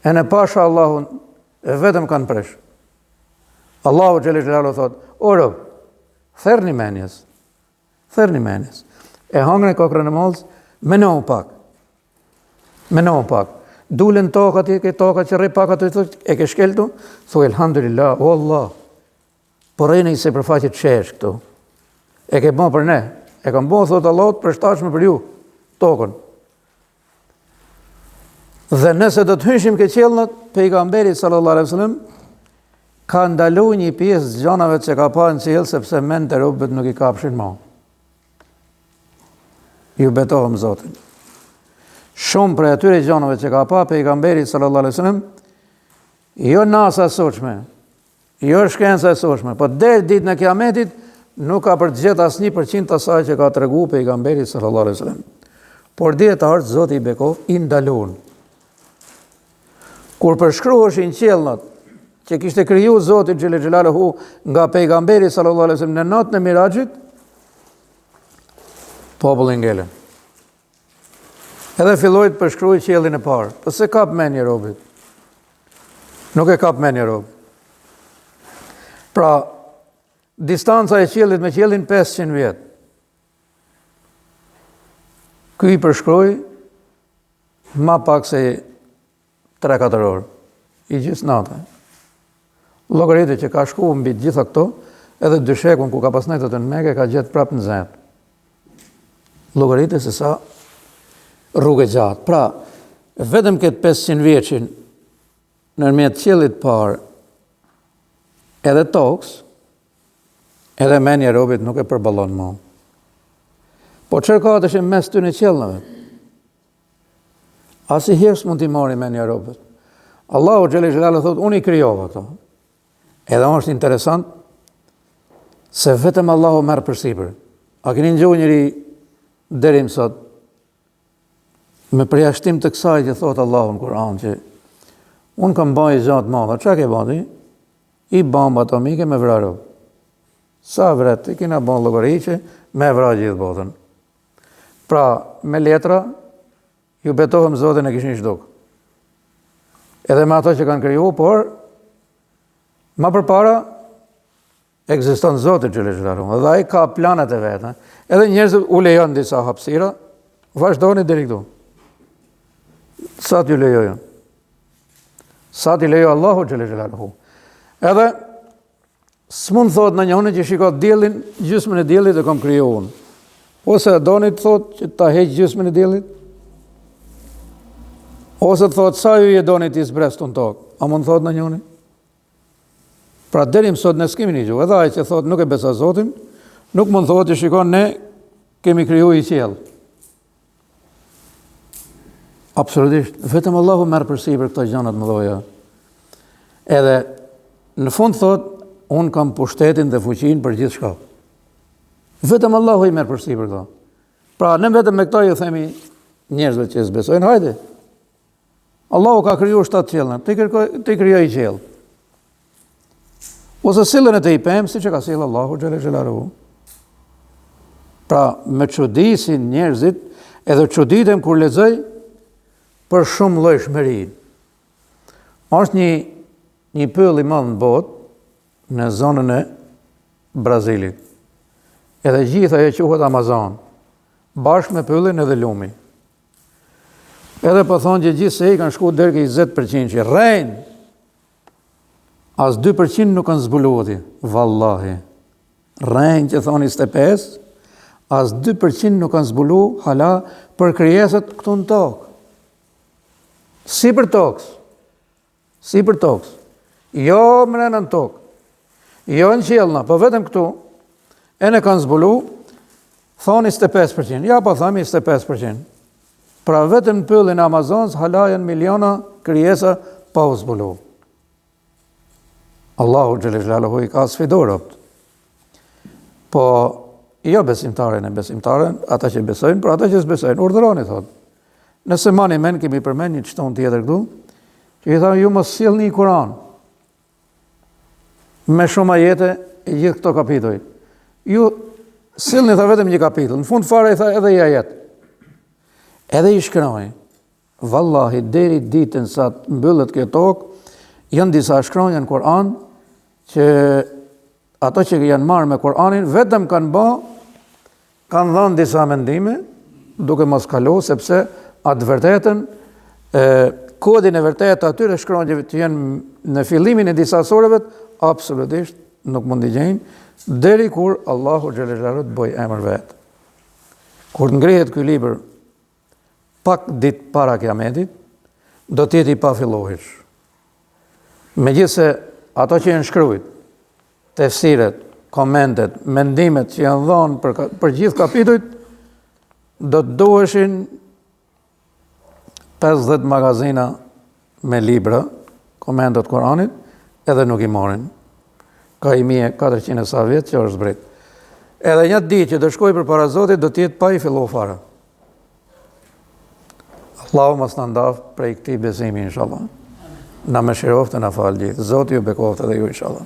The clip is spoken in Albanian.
e në pasha Allahun, e vetëm kanë presh. Allahu xhel xelalu thot, o rob, therrni menjes. E hangën e kokrën e mollës, menohu pak. Dulen toka ti, ke toka që rri pak aty, e ke shkeltu, thuaj elhamdulillah, o Allah, por rejnë i se përfaqet shesh këtu. E ke bën për ne, e kam bën, thot Allah, përshtatshme për ju, tokën. Dhe nëse do të hyshim ke qellët, pejgamberi sallallahu alaihi wasallam ka ndalu një pjesë gjanave që ka pa në qellë, sepse mend të robët nuk i kapshin më. Ju betohem Zotin. Shumë për atyre gjanave që ka pa pejgamberi sallallahu alaihi wasallam, jo nasa soçme, jo shkenca e soçme, po deri ditën e Kiametit nuk ka për të gjetë asnjë përqind të asaj që ka treguar pejgamberi sallallahu alaihi wasallam. Por dietarët Zoti i bekov i ndalon. Kur përshkruheshin qellët që kishte kriju Zoti xhel xelaluhu nga pejgamberi sallallahu alaihi wasallam në natën e Miraxhit, populli ngelen. Edhe filloi të përshkruaj qiellin e parë. Po se kap mendje robit. Nuk e kap mendje rob. Pra, distanca e qiellit me qiellin 500 vjet. Ky i përshkroi ma pak se 3-4 orë. I gjithë natë. Llogaritë që ka shkuar mbi gjitha këto, edhe dyshekun ku ka pas netët në Mekë ka gjetë prapë në Zet. Llogaritë se sa rrugë gjatë. Pra, vetëm këtë 500 vjeçin nërmjet qiellit parë, edhe tokës, edhe mendja e robit nuk e përballon më. Po çfarë ka të shem mes tyre qiellave? Asnjëherë s'mund t'i marrë mendja e robit. Allahu xhel xelalu thot, unë i krijova këto. Edhe është interesant se vetëm Allahu merr përsipër. A keni dëgjuar njëri deri më sot me përjashtim të kësaj që thot Allahu në Kur'an që unë kam bërë gjatë madhe, çka ke bërë ti? I bomba atomike me vrarë. Sa vret, i kena bërë llogari që me vrarë gjithë botën. Pra, me letra, ju betohem Zotin e kishin shduk. Edhe me ato që kanë kriju, por ma përpara ekziston Zoti xhel xelaluhu. Dhe ai ka planet e vet. Edhe njerëzit u lejon disa hapësira, vazhdoni deri këtu. Sa t'ju lejojnë? Sa t'i lejo Allahu xhel xelaluhu. Edhe s'mund thot në njëri që shikot diellin, gjysmën e diellit e kam kriju unë. Ose doni të thot që ta heq gjysmën e diellit? Ose të thot sa ju je doni ti zbrest në tokë? A mund thot në njëri? Pra deri më sot ne s'kemi një gjuhë. Edhe ai që thot nuk e beson Zotin, nuk mund thot që shikon ne kemi kriju i qiell. Absolutisht, vetëm Allahu merr përsipër këto gjëra të mëdha. Edhe në fund thot, unë kam pushtetin dhe fuqinë për gjithë shka. Vetëm Allahu i merr përsipër këto. Pra, ne vetëm me këto ju themi njerëzve që s'besojnë, hajde. Allahu ka kriju 7 qiellën, ti krijoi qiell. Ose sillën e të i pemë, si që ka sillë Allahu xhel xelaluhu. Pra, me çudisin njerëzit, edhe çuditem kur lexoj për shumë lloj shmëri. Është një pyll i madh në botë, në zonën e Brazilit. Edhe gjithë ajo quhet Amazon, bashkë me pyllin edhe lumi. Edhe po thonë që gjithë se i kanë shku deri ke 20% që rrejnë, as 2% nuk kanë zbuluati, vallahi. Rrejnë që thonë 25, as 2% nuk kanë zbulu hala për krijesat këtu në tokë. Si për tokës. Jo mrena në tokë. Jo në qiellna, po vetëm këtu, e ne kanë zbulu, thonë 25%. Ja, po thami 25%. Pra vetëm në pyllin Amazonës, hala janë miliona krijesa pa u zbulu. Allahu xhel xelaluhu i ka sfiduar. Po, jo besimtarën e besimtarën, ata që besojnë, por ata që s'besojnë, urdhëroni, thotë. Nëse mani men, kemi përmen një çton tjetër këtu, që i thamë ju mos sillni Kur'an me shumë ajete e gjithë këto kapituj. Ju sillni tha vetëm një kapitull. Në fund fare i tha edhe i ajet. Edhe i shkronoi. vallahi deri ditën sa të mbyllet kjo tokë, janë disa shkronja në Kur'an që ato që janë marrë me Kur'anin vetëm kanë dhënë disa mendime, duke mos kalu, sepse atë vërtetën, kodin e vërtetë atyre shkronjave që janë në fillimin e disa sureve, absolutisht nuk mund t'i gjejnë, deri kur Allahu xhallal xhelalu të bëj emër vetë. Kur të ngrihet ky libër pak ditë para Kiametit, do të jeti pa fillohesh. Megjithse ato që janë shkruajt, tefsiret, komentet, mendimet që janë dhënë për gjithë kapitujt, do të duheshin 50 magazina me libra, komentet Kuranit, edhe nuk i morin. Ka 1400 e sa vjetë që është zbrit. Edhe një ditë që do shkoj për para Zotit, do t'jetë pa i fillu fare. Allahu mos na ndaf prej këtij besimi inshallah. Na mëshiroft e na fal gjithë. Zoti ju bekoft edhe ju inshallah.